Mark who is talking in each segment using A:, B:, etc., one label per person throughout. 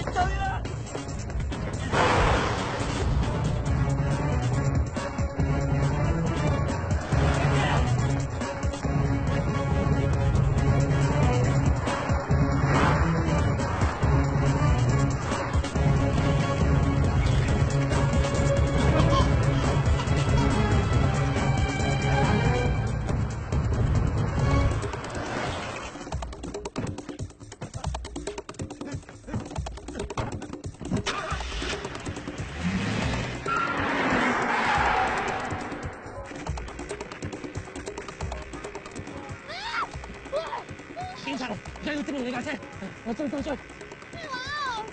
A: 齊追啦！警察嚟，而家要證明你架車，我追！咩
B: 話？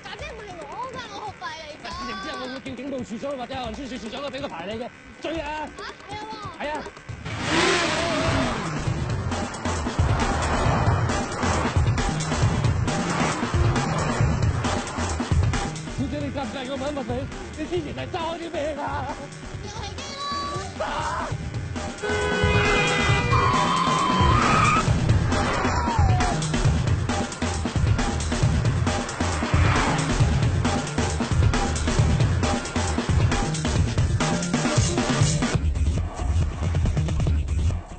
B: 架車唔係我㗎，我學費嚟㗎。
A: 事情之後我會叫警務處長或者運輸署署長都俾個牌你嘅，追啊！
B: 嚇，係啊喎。
A: 係啊。小姐，你介唔介意我問一問你，你之前係揸開啲咩㗎？
B: 遊戲機啦。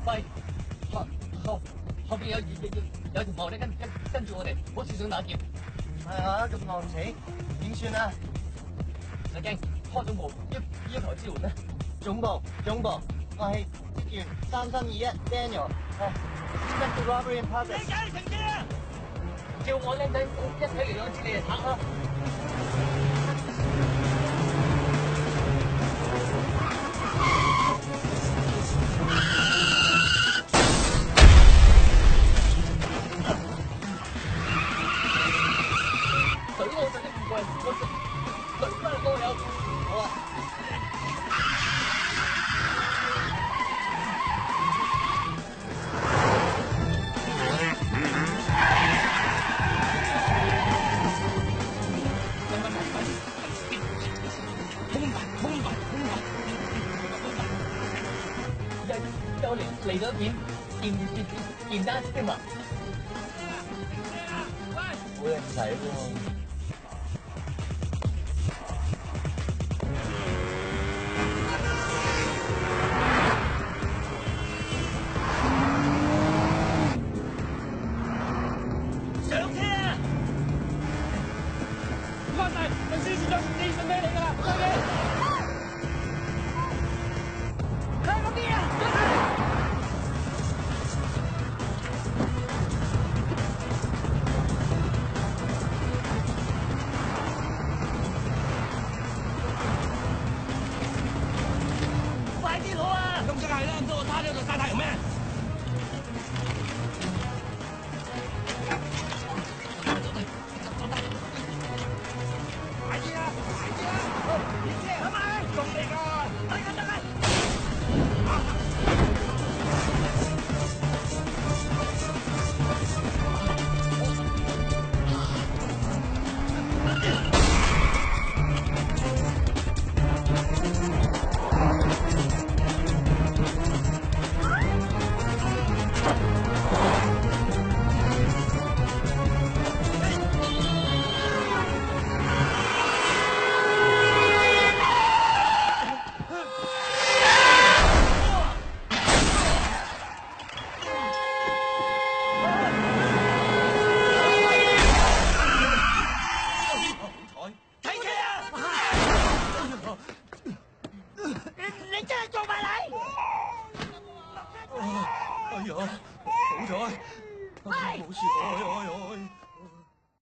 A: 喂，後邊有條茂利跟住我哋，好似想打劫。
C: 係啊，咁浪死，點算啊？
A: 唔使驚，開總部一台支援咧。
C: 總部，我係職員3321 Daniel。Suspected robbery in progress。
A: 你梗係停車啊！叫我僆仔一睇嚟兩支你就拆啦。水我實力唔貴，我水翻都有。好啊。有嚟咗件單添啊！
C: 好靚仔喎。
A: 上車啊！唔該晒，運輸署長寄信俾你㗎啦，唔該你。喺嗰邊啊！快啲攞啊！咁梗係啦，唔通我攤喺度曬太陽咩？快啲啊！熱車係咪？仲嚟㗎！得啦！你真係做埋你！
C: 哎呀，好彩，冇事，